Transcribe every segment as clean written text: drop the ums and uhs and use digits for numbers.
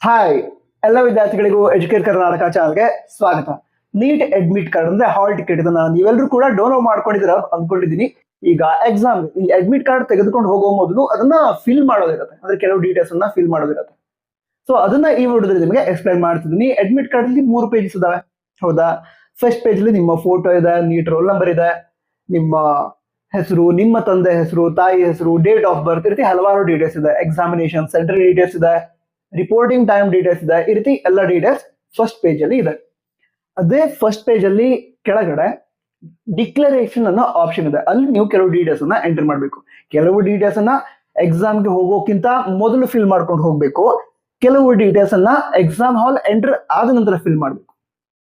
Hi, ಎಲ್ಲ ವಿದ್ಯಾರ್ಥಿಗಳಿಗೂ educate Karnataka ಚಾನಲ್ಗೆ ಸ್ವಾಗತ. ನೀಟ್ ಅಡ್ಮಿಟ್ ಕಾರ್ಡ್ ಅಂದ್ರೆ ಹಾಲ್ ಟಿಕೆಟ್ ಇದನ್ನ ನೀವೆಲ್ಲರೂ ಕೂಡ ಡೌನ್ಲೋಡ್ ಮಾಡ್ಕೊಂಡಿದ್ದೀರಾ ಅಂದ್ಕೊಂಡಿದ್ದೀನಿ. ಈಗ ಎಕ್ಸಾಮ್ ಈ ಅಡ್ಮಿಟ್ ಕಾರ್ಡ್ ತೆಗೆದುಕೊಂಡು ಹೋಗೋ ಮೊದಲು ಅದನ್ನ ಫಿಲ್ ಮಾಡೋದಿರುತ್ತೆ, ಅಂದ್ರೆ ಕೆಲವು ಡೀಟೇಲ್ಸ್ ಅನ್ನ ಫಿಲ್ ಮಾಡೋದಿರುತ್ತೆ. ಸೊ ಅದನ್ನ ಈ ವಿಡಿಯೋದಲ್ಲಿ ನಿಮಗೆ ಎಕ್ಸ್ಪ್ಲೈನ್ ಮಾಡ್ತಿದ್ದೀನಿ. ಅಡ್ಮಿಟ್ ಕಾರ್ಡ್ ಅಲ್ಲಿ 3 ಪೇಜಸ್ ಇದಾವೆ, ಹೌದಾ? ಫಸ್ಟ್ ಪೇಜ್ ಅಲ್ಲಿ ನಿಮ್ಮ ಫೋಟೋ ಇದೆ, ನೀಟ್ ರೋಲ್ ನಂಬರ್ ಇದೆ, ನಿಮ್ಮ ಹೆಸರು, ನಿಮ್ಮ ತಂದೆ ಹೆಸರು, ತಾಯಿ ಹೆಸರು, ಡೇಟ್ ಆಫ್ ಬರ್ತ್, ಈ ರೀತಿ ಹಲವಾರು ಡೀಟೇಲ್ಸ್ ಇದೆ. ಎಕ್ಸಾಮಿನೇಷನ್ ಸೆಂಟರ್ ಡೀಟೇಲ್ಸ್ ಇದೆ, ರಿಪೋರ್ಟಿಂಗ್ ಟೈಮ್ ಡೀಟೇಲ್ಸ್ ಇದೆ, ಈ ರೀತಿ ಎಲ್ಲ ಡೀಟೇಲ್ಸ್ ಫಸ್ಟ್ ಪೇಜ್ ಅಲ್ಲಿ ಇದೆ. ಅದೇ ಫಸ್ಟ್ ಪೇಜ್ ಅಲ್ಲಿ ಕೆಳಗಡೆ ಡಿಕ್ಲರೇಷನ್ ಅನ್ನೋ ಆಪ್ಷನ್ ಇದೆ. ಅಲ್ಲಿ ನೀವು ಕೆಲವು ಡೀಟೇಲ್ಸ್ ಅನ್ನ ಎಂಟರ್ ಮಾಡಬೇಕು. ಕೆಲವು ಡೀಟೇಲ್ಸ್ ಅನ್ನ ಎಕ್ಸಾಮ್ಗೆ ಹೋಗೋಕ್ಕಿಂತ ಮೊದಲು ಫಿಲ್ ಮಾಡ್ಕೊಂಡು ಹೋಗ್ಬೇಕು. ಕೆಲವು ಡೀಟೇಲ್ಸ್ ಅನ್ನ ಎಕ್ಸಾಮ್ ಹಾಲ್ ಎಂಟರ್ ಆದ ನಂತರ ಫಿಲ್ ಮಾಡಬೇಕು.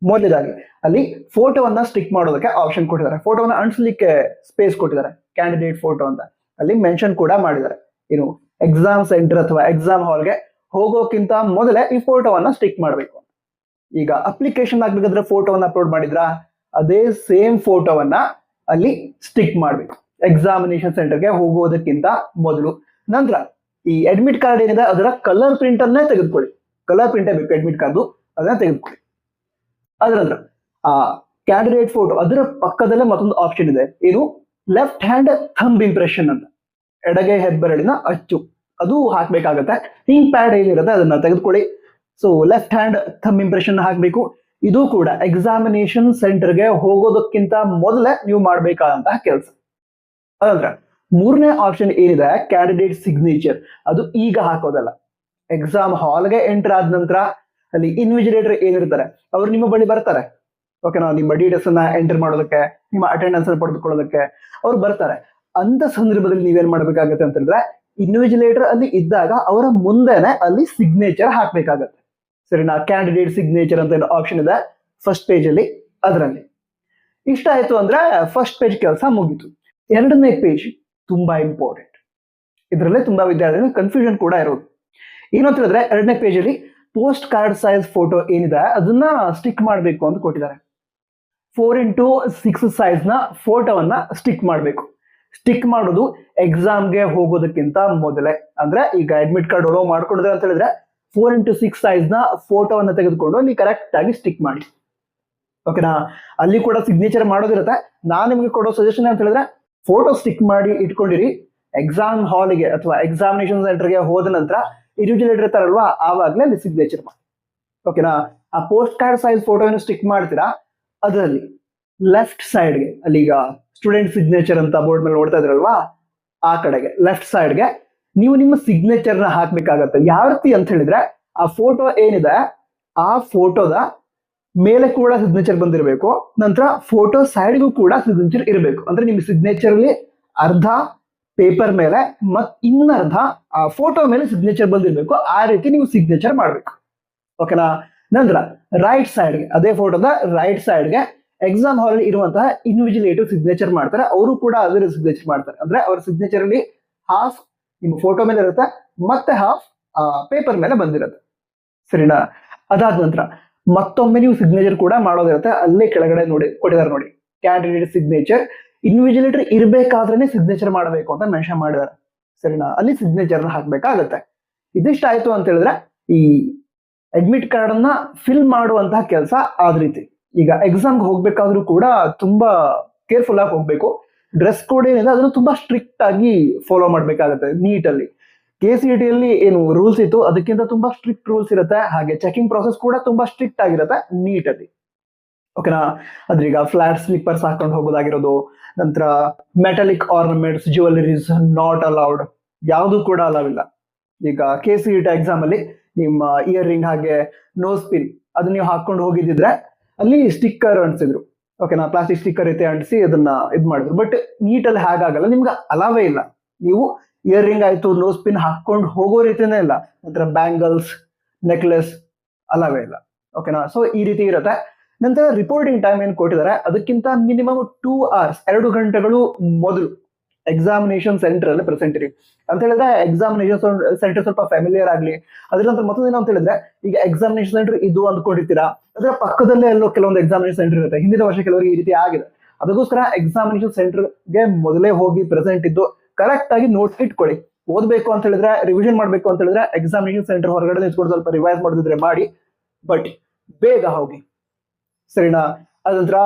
ಮೊದಲಾಗಿ ಅಲ್ಲಿ ಫೋಟೋವನ್ನ ಸ್ಟಿಕ್ ಮಾಡೋದಕ್ಕೆ ಆಪ್ಷನ್ ಕೊಟ್ಟಿದ್ದಾರೆ. ಫೋಟೋವನ್ನ ಅಂಟಿಸ್ಲಿಕ್ಕೆ ಸ್ಪೇಸ್ ಕೊಟ್ಟಿದ್ದಾರೆ, ಕ್ಯಾಂಡಿಡೇಟ್ ಫೋಟೋ ಅಂತ. ಅಲ್ಲಿ ಮೆನ್ಷನ್ ಕೂಡ ಮಾಡಿದ್ದಾರೆ. ಇನ್ನು ಎಕ್ಸಾಮ್ ಸೆಂಟರ್ ಅಥವಾ ಎಕ್ಸಾಮ್ ಹಾಲ್ಗೆ ಹೋಗೋಕ್ಕಿಂತ ಮೊದಲೇ ಈ ಫೋಟೋವನ್ನ ಸ್ಟಿಕ್ ಮಾಡಬೇಕು. ಈಗ ಅಪ್ಲಿಕೇಶನ್ ಆಗ್ಬೇಕಾದ್ರೆ ಫೋಟೋವನ್ನ ಅಪ್ಲೋಡ್ ಮಾಡಿದ್ರ ಅದೇ ಸೇಮ್ ಫೋಟೋವನ್ನ ಅಲ್ಲಿ ಸ್ಟಿಕ್ ಮಾಡಬೇಕು ಎಕ್ಸಾಮಿನೇಷನ್ ಸೆಂಟರ್ಗೆ ಹೋಗೋದಕ್ಕಿಂತ ಮೊದಲು. ನಂತರ ಈ ಅಡ್ಮಿಟ್ ಕಾರ್ಡ್ ಏನಿದೆ ಅದರ ಕಲರ್ ಪ್ರಿಂಟ್ ಅನ್ನೇ ತೆಗೆದುಕೊಳ್ಳಿ. ಕಲರ್ ಪ್ರಿಂಟೇ ಬೇಕು ಅಡ್ಮಿಟ್ ಕಾರ್ಡ್, ಅದನ್ನ ತೆಗೆದುಕೊಳ್ಳಿ. ಅದ್ರ ನಂತರ ಆ ಕ್ಯಾಂಡಿಡೇಟ್ ಫೋಟೋ ಅದರ ಪಕ್ಕದಲ್ಲೇ ಮತ್ತೊಂದು ಆಪ್ಷನ್ ಇದೆ, ಏನು ಲೆಫ್ಟ್ ಹ್ಯಾಂಡ್ ಥಂಬ್ ಇಂಪ್ರೆಷನ್ ಅಂತ, ಎಡಗೈ ಹೆಬ್ಬೆರಳಿನ ಅಚ್ಚು, ಅದು ಹಾಕ್ಬೇಕಾಗತ್ತೆ. ಥಿಂಕ್ ಪ್ಯಾಡ್ ಏನಿರುತ್ತೆ ಅದನ್ನ ತೆಗೆದುಕೊಳ್ಳಿ. So left hand thumb impression ಹಾಕ್ಬೇಕು. ಇದು ಕೂಡ ಎಕ್ಸಾಮಿನೇಷನ್ ಸೆಂಟರ್ಗೆ ಹೋಗೋದಕ್ಕಿಂತ ಮೊದಲೇ ನೀವು ಮಾಡಬೇಕಾದಂತಹ ಕೆಲಸ. ಅದಂದ್ರೆ ಮೂರನೇ ಆಪ್ಷನ್ ಏನಿದೆ ಕ್ಯಾಂಡಿಡೇಟ್ ಸಿಗ್ನೇಚರ್, ಅದು ಈಗ ಹಾಕೋದಲ್ಲ. ಎಕ್ಸಾಮ್ ಹಾಲ್ಗೆ ಎಂಟರ್ ಆದ ನಂತರ ಅಲ್ಲಿ ಇನ್ವಿಜಿಲೇಟರ್ ಏನಿರ್ತಾರೆ ಅವ್ರು ನಿಮ್ಮ ಬಳಿ ಬರ್ತಾರೆ. ಓಕೆನಾ? ನಿಮ್ಮ ಡೀಟೇಲ್ಸ್ ಅನ್ನ ಎಂಟರ್ ಮಾಡೋದಕ್ಕೆ, ನಿಮ್ಮ ಅಟೆಂಡೆನ್ಸ್ ಅನ್ನು ಪಡೆದುಕೊಳ್ಳೋದಕ್ಕೆ ಅವ್ರು ಬರ್ತಾರೆ. ಅಂತ ಸಂದರ್ಭದಲ್ಲಿ ನೀವೇನ್ ಮಾಡ್ಬೇಕಾಗತ್ತೆ ಅಂತ ಹೇಳಿದ್ರೆ, ಇನ್ವಿಜಿಲೇಟರ್ ಅಲ್ಲಿ ಇದ್ದಾಗ ಅವರ ಮುಂದೆನೆ ಅಲ್ಲಿ ಸಿಗ್ನೇಚರ್ ಹಾಕ್ಬೇಕಾಗತ್ತೆ. ಸರಿನಾ? ಕ್ಯಾಂಡಿಡೇಟ್ ಸಿಗ್ನೇಚರ್ ಅಂತ ಏನೋ ಆಪ್ಷನ್ ಇದೆ ಫಸ್ಟ್ ಪೇಜ್ ಅಲ್ಲಿ, ಅದರಲ್ಲಿ. ಇಷ್ಟ ಆಯ್ತು ಅಂದ್ರೆ ಫಸ್ಟ್ ಪೇಜ್ ಕೆಲಸ ಮುಗೀತು. ಎರಡನೇ ಪೇಜ್ ತುಂಬಾ ಇಂಪಾರ್ಟೆಂಟ್. ಇದರಲ್ಲೇ ತುಂಬಾ ವಿದ್ಯಾರ್ಥಿಗಳು ಕನ್ಫ್ಯೂಷನ್ ಕೂಡ ಇರೋದು. ಏನಂತ ಹೇಳಿದ್ರೆ, ಎರಡನೇ ಪೇಜ್ ಅಲ್ಲಿ ಪೋಸ್ಟ್ ಕಾರ್ಡ್ ಸೈಜ್ ಫೋಟೋ ಏನಿದೆ ಅದನ್ನ ಸ್ಟಿಕ್ ಮಾಡಬೇಕು ಅಂತ ಕೊಟ್ಟಿದ್ದಾರೆ. 4x6 ಸೈಜ್ ನ ಫೋಟೋವನ್ನ ಸ್ಟಿಕ್ ಮಾಡಬೇಕು. ಸ್ಟಿಕ್ ಮಾಡೋದು ಎಕ್ಸಾಮ್ಗೆ ಹೋಗೋದಕ್ಕಿಂತ ಮೊದಲೇ. ಅಂದ್ರೆ ಈಗ ಅಡ್ಮಿಟ್ ಕಾರ್ಡ್ ಡೌನ್ಲೋಡ್ ಮಾಡ್ಕೊಂಡಿದ್ರೆ ಅಂತ ಹೇಳಿದ್ರೆ 4x6 ಸೈಜ್ ನ ಫೋಟೋವನ್ನ ತೆಗೆದುಕೊಂಡು ಅಲ್ಲಿ ಕರೆಕ್ಟ್ ಆಗಿ ಸ್ಟಿಕ್ ಮಾಡಿ. ಓಕೆನಾ? ಅಲ್ಲಿ ಕೂಡ ಸಿಗ್ನೇಚರ್ ಮಾಡೋದಿರುತ್ತೆ. ನಾನು ನಿಮ್ಗೆ ಕೊಡೋ ಸಜೆಷನ್ ಅಂತ ಹೇಳಿದ್ರೆ, ಫೋಟೋ ಸ್ಟಿಕ್ ಮಾಡಿ ಇಟ್ಕೊಂಡಿರಿ. ಎಕ್ಸಾಮ್ ಹಾಲ್ಗೆ ಅಥವಾ ಎಕ್ಸಾಮಿನೇಷನ್ ಸೆಂಟರ್ಗೆ ಹೋದ ನಂತರ ಇನ್ವಿಜಿಲೇಟರ್ ಇರ್ತಾರಲ್ವಾ, ಆವಾಗಲೇ ಅಲ್ಲಿ ಸಿಗ್ನೇಚರ್ ಮಾಡಿ. ಓಕೆನಾ? ಆ ಪೋಸ್ಟ್ ಕಾರ್ಡ್ ಸೈಜ್ ಫೋಟೋ ಏನು ಸ್ಟಿಕ್ ಮಾಡ್ತೀರಾ ಅದರಲ್ಲಿ ಲೆಫ್ಟ್ ಸೈಡ್ಗೆ, ಅಲ್ಲಿ ಈಗ ಸ್ಟೂಡೆಂಟ್ ಸಿಗ್ನೇಚರ್ ಅಂತ ಬೋರ್ಡ್ ಮೇಲೆ ನೋಡ್ತಾ ಇದ್ರಲ್ವಾ, ಆ ಕಡೆಗೆ ಲೆಫ್ಟ್ ಸೈಡ್ಗೆ ನೀವು ನಿಮ್ಮ ಸಿಗ್ನೇಚರ್ ನ ಹಾಕ್ಬೇಕಾಗತ್ತೆ. ಯಾವ ರೀತಿ ಅಂತ ಹೇಳಿದ್ರೆ, ಆ ಫೋಟೋ ಏನಿದೆ ಆ ಫೋಟೋದ ಮೇಲೆ ಕೂಡ ಸಿಗ್ನೇಚರ್ ಬಂದಿರಬೇಕು. ನಂತರ ಫೋಟೋ ಸೈಡ್ಗೂ ಕೂಡ ಸಿಗ್ನೇಚರ್ ಇರಬೇಕು. ಅಂದ್ರೆ ನಿಮ್ಮ ಸಿಗ್ನೇಚರ್ ಅಲ್ಲಿ ಅರ್ಧ ಪೇಪರ್ ಮೇಲೆ ಮತ್ ಇನ್ನರ್ಧ ಆ ಫೋಟೋ ಮೇಲೆ ಸಿಗ್ನೇಚರ್ ಬಂದಿರಬೇಕು. ಆ ರೀತಿ ನೀವು ಸಿಗ್ನೇಚರ್ ಮಾಡ್ಬೇಕು. ಓಕೆನಾ? ನಂತರ ರೈಟ್ ಸೈಡ್ಗೆ, ಅದೇ ಫೋಟೋದ ರೈಟ್ ಸೈಡ್ಗೆ ಎಕ್ಸಾಮ್ ಹಾಲ್ ಅಲ್ಲಿ ಇರುವಂತಹ ಇನ್ವಿಜಿಲೇಟಿವ್ ಸಿಗ್ನೇಚರ್ ಮಾಡ್ತಾರೆ. ಅವರು ಕೂಡ ಅದರ ಸಿಗ್ನೇಚರ್ ಮಾಡ್ತಾರೆ. ಅಂದ್ರೆ ಅವರ ಸಿಗ್ನೇಚರ್ ಅಲ್ಲಿ ಹಾಫ್ ನಿಮ್ಮ ಫೋಟೋ ಮೇಲೆ ಇರುತ್ತೆ, ಮತ್ತೆ ಹಾಫ್ ಪೇಪರ್ ಮೇಲೆ ಬಂದಿರುತ್ತೆ. ಸರಿನಾ? ಅದಾದ ನಂತರ ಮತ್ತೊಮ್ಮೆ ನೀವು ಸಿಗ್ನೇಚರ್ ಕೂಡ ಮಾಡೋದಿರುತ್ತೆ. ಅಲ್ಲೇ ಕೆಳಗಡೆ ನೋಡಿ ಕೊಟ್ಟಿದ್ದಾರೆ ನೋಡಿ, ಕ್ಯಾಂಡಿಡೇಟ್ ಸಿಗ್ನೇಚರ್. ಇನ್ವಿಜಿಲೇಟರ್ ಇರ್ಬೇಕಾದ್ರೇನೆ ಸಿಗ್ನೇಚರ್ ಮಾಡಬೇಕು ಅಂತ ಮೆನ್ಷನ್ ಮಾಡಿದ್ದಾರೆ. ಸರಿನಾ? ಅಲ್ಲಿ ಸಿಗ್ನೇಚರ್ ಹಾಕ್ಬೇಕಾಗತ್ತೆ. ಇದಿಷ್ಟ ಆಯ್ತು ಅಂತ ಹೇಳಿದ್ರೆ ಈ ಅಡ್ಮಿಟ್ ಕಾರ್ಡ್ ಅನ್ನ ಫಿಲ್ ಮಾಡುವಂತಹ ಕೆಲಸ ಆದ ರೀತಿ. ಈಗ ಎಕ್ಸಾಮ್ಗೆ ಹೋಗ್ಬೇಕಾದ್ರೂ ಕೂಡ ತುಂಬಾ ಕೇರ್ಫುಲ್ ಆಗಿ ಹೋಗ್ಬೇಕು. ಡ್ರೆಸ್ ಕೋಡ್ ಏನಿದೆ ಅದನ್ನು ತುಂಬಾ ಸ್ಟ್ರಿಕ್ಟ್ ಆಗಿ ಫಾಲೋ ಮಾಡ್ಬೇಕಾಗತ್ತೆ. ನೀಟಲ್ಲಿ KCET ಅಲ್ಲಿ ಏನು ರೂಲ್ಸ್ ಇತ್ತು ಅದಕ್ಕಿಂತ ತುಂಬಾ ಸ್ಟ್ರಿಕ್ಟ್ ರೂಲ್ಸ್ ಇರುತ್ತೆ. ಹಾಗೆ ಚೆಕಿಂಗ್ ಪ್ರೊಸೆಸ್ ಕೂಡ ತುಂಬಾ ಸ್ಟ್ರಿಕ್ಟ್ ಆಗಿರುತ್ತೆ ನೀಟಲ್ಲಿ. ಓಕೆನಾ? ಅದ್ರೀಗ ಫ್ಲಾಟ್ ಸ್ಲಿಪ್ಪರ್ಸ್ ಹಾಕೊಂಡು ಹೋಗೋದಾಗಿರೋದು, ನಂತರ metallic ornaments, jewelleries not allowed, ಯಾವುದು ಕೂಡ ಅಲೌ ಇಲ್ಲ. ಈಗ KCET ಎಕ್ಸಾಮ್ ಅಲ್ಲಿ ನಿಮ್ಮ ಇಯರ್ ರಿಂಗ್ ಹಾಗೆ ನೋಸ್ ಪಿನ್ ಅದನ್ನ ನೀವು ಹಾಕೊಂಡು ಹೋಗಿದ್ರೆ ಅಲ್ಲಿ ಸ್ಟಿಕ್ಕರ್ ಅಂಟಿಸಿದ್ರು. ಓಕೆನಾ? ಪ್ಲಾಸ್ಟಿಕ್ ಸ್ಟಿಕ್ಕರ್ ರೀತಿ ಅಂಟಿಸಿ ಅದನ್ನ ಇದ್ ಮಾಡಿದ್ರು. ಬಟ್ ನೀಟಲ್ಲಿ ಹಾಗಾಗಲ್ಲ, ನಿಮ್ಗೆ ಅಲಾವೇ ಇಲ್ಲ. ನೀವು ಇಯರ್ ರಿಂಗ್ ಆಯ್ತು, ನೋಸ್ ಪಿನ್ ಹಾಕೊಂಡು ಹೋಗೋ ರೀತಿನೇ ಇಲ್ಲ. ನಂತರ ಬ್ಯಾಂಗಲ್ಸ್, ನೆಕ್ಲೆಸ್ ಅಲಾವೇ ಇಲ್ಲ. ಓಕೆನಾ? ಸೊ ಈ ರೀತಿ ಇರುತ್ತೆ. ನಂತರ ರಿಪೋರ್ಟಿಂಗ್ ಟೈಮ್ ಏನು ಕೊಟ್ಟಿದ್ದಾರೆ ಅದಕ್ಕಿಂತ ಮಿನಿಮಮ್ 2 hours 2 ಗಂಟೆಗಳು ಮೊದಲು ಎಕ್ಸಾಮಿನೇಷನ್ ಸೆಂಟರ್ ಅಲ್ಲಿ ಪ್ರೆಸೆಂಟ್ ಇರಿ ಅಂತ ಹೇಳಿದ್ರೆ ಎಕ್ಸಾಮಿನೇಷನ್ ಸೆಂಟರ್ ಸ್ವಲ್ಪ ಫ್ಯಾಮಿಲಿಯರ್ ಆಗಲಿ. ಅದ್ರ ನಂತರ ಮತ್ತೊಂದು ಅಂತ ಹೇಳಿದ್ರೆ, ಈಗ ಎಕ್ಸಾಮಿನೇಷನ್ ಸೆಂಟರ್ ಇದು ಅಂದ್ಕೊಂಡಿರ್ತೀರಾ, ಅದರ ಪಕ್ಕದಲ್ಲೇ ಎಲ್ಲೋ ಕೆಲವೊಂದು ಎಕ್ಸಾಮಿನೇಷನ್ ಸೆಂಟರ್ ಇರುತ್ತೆ. ಹಿಂದಿನ ವರ್ಷ ಕೆಲವರಿಗೆ ಈ ರೀತಿ ಆಗಿದೆ. ಅದಕ್ಕೋಸ್ಕರ ಎಕ್ಸಾಮಿನೇಷನ್ ಸೆಂಟರ್ಗೆ ಮೊದಲೇ ಹೋಗಿ ಪ್ರೆಸೆಂಟ್ ಇದ್ದು ಕರೆಕ್ಟ್ ಆಗಿ ನೋಟ್ಸ್ ಇಟ್ಕೊಳ್ಳಿ. ಓದ್ಬೇಕು ಅಂತ ಹೇಳಿದ್ರೆ, ರಿವಿಷನ್ ಮಾಡ್ಬೇಕು ಅಂತ ಹೇಳಿದ್ರೆ ಎಕ್ಸಾಮಿನೇಷನ್ ಸೆಂಟರ್ ಹೊರಗಡೆ ನಿಂತ್ಕೊಂಡು ಸ್ವಲ್ಪ ರಿವೈಸ್ ಮಾಡಿದ್ರೆ ಮಾಡಿ, ಬಟ್ ಬೇಗ ಹೋಗಿ, ಸರಿನಾ? ಅದಂತರ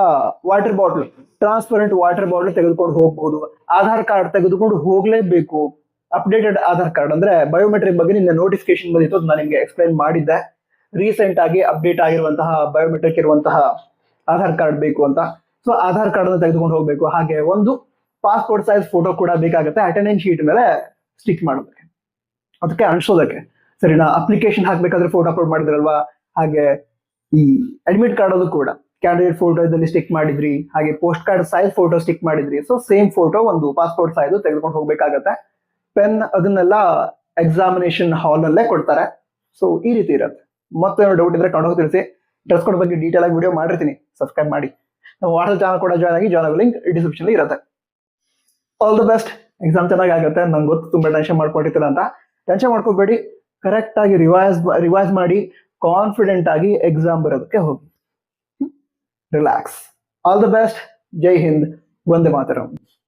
water bottle, transparent water bottle ತೆಗೆದುಕೊಂಡು ಹೋಗ್ಬಹುದು. ಆಧಾರ್ ಕಾರ್ಡ್ ತೆಗೆದುಕೊಂಡು ಹೋಗ್ಲೇಬೇಕು. ಅಪ್ಡೇಟೆಡ್ ಆಧಾರ್ ಕಾರ್ಡ್ ಅಂದ್ರೆ ಬಯೋಮೆಟ್ರಿಕ್ ಬಗ್ಗೆ ನಿನ್ನೆ ನೋಟಿಫಿಕೇಶನ್ ಬಂದಿತ್ತು, ನಾನು ನಿಮ್ಗೆ ಎಕ್ಸ್ಪ್ಲೈನ್ ಮಾಡಿದ್ದೆ. ರೀಸೆಂಟ್ ಆಗಿ ಅಪ್ಡೇಟ್ ಆಗಿರುವಂತಹ ಬಯೋಮೆಟ್ರಿಕ್ ಇರುವಂತಹ ಆಧಾರ್ ಕಾರ್ಡ್ ಬೇಕು ಅಂತ. ಸೊ ಆಧಾರ್ ಕಾರ್ಡ್ ಅನ್ನು ತೆಗೆದುಕೊಂಡು ಹೋಗ್ಬೇಕು. ಹಾಗೆ ಒಂದು ಪಾಸ್ಪೋರ್ಟ್ ಸೈಜ್ ಫೋಟೋ ಕೂಡ ಬೇಕಾಗುತ್ತೆ ಅಟೆಂಡೆನ್ಸ್ ಶೀಟ್ ಮೇಲೆ ಸ್ಟಿಕ್ ಮಾಡೋದಕ್ಕೆ, ಅದಕ್ಕೆ ಅನ್ಸೋದಕ್ಕೆ, ಸರಿನಾ? ಅಪ್ಲಿಕೇಶನ್ ಹಾಕ್ಬೇಕಾದ್ರೆ ಫೋಟೋ ಅಪ್ಲೋಡ್ ಮಾಡಿದ್ರಲ್ವಾ, ಹಾಗೆ ಈ ಅಡ್ಮಿಟ್ ಕಾರ್ಡ್ ಅದು ಕೂಡ ಕ್ಯಾಂಡಿಡೇಟ್ ಫೋಟೋ ಇದರಲ್ಲಿ ಸ್ಟಿಕ್ ಮಾಡಿದ್ರಿ, ಹಾಗೆ post card size photo stick ಮಾಡಿದ್ರಿ. ಸೊ ಸೇಮ್ ಫೋಟೋ ಒಂದು ಪಾಸ್ಪೋರ್ಟ್ ಸೈಜ್ ತೆಗೆದುಕೊಂಡು ಹೋಗ್ಬೇಕಾಗತ್ತೆ. ಪೆನ್ ಅದನ್ನೆಲ್ಲ ಎಕ್ಸಾಮಿನೇಷನ್ ಹಾಲ್ ಅಲ್ಲೇ ಕೊಡ್ತಾರೆ. ಸೊ ಈ ರೀತಿ ಇರುತ್ತೆ. ಮತ್ತೆ ಡೌಟ್ ಇದ್ರೆ ಕಂಡು ತಿಳಿಸಿ. ಡ್ರೆಸ್ ಕೋಡ್ ಬಗ್ಗೆ ಡೀಟೇಲ್ ಆಗಿ ವಿಡಿಯೋ ಮಾಡಿರ್ತೀನಿ, ಸಬ್ಸ್ಕ್ರೈಬ್ ಮಾಡಿ. ನಾವು ವಾಟ್ಸಪ್ ಚಾನಲ್ ಕೂಡ ಜಾಯ್ನ್ ಆಗಿ, ಜಾಯ್ನ್ ಆಗೋ ಲಿಂಕ್ ಡಿಸ್ಕ್ರಿಪ್ಷನ್ ಇರುತ್ತೆ. All the best. ಎಕ್ಸಾಮ್ ಚೆನ್ನಾಗಿ ಆಗುತ್ತೆ. ನಂಗೆ ಗೊತ್ತು ತುಂಬಾ ಟೆನ್ಷನ್ ಮಾಡ್ಕೊಂಡಿರ್ತೀರ ಅಂತ. ಟೆನ್ಷನ್ ಮಾಡ್ಕೋಬೇಡಿ, ಕರೆಕ್ಟ್ ಆಗಿ ರಿವೈಸ್ ಮಾಡಿ ಕಾನ್ಫಿಡೆಂಟ್ ಆಗಿ ಎಕ್ಸಾಮ್ ಬರೋದಕ್ಕೆ ಹೋಗಿ. ರಿಲ್ಯಾಕ್ಸ್. All the best. ಜೈ ಹಿಂದ್. ವಂದೇ ಮಾತರಂ.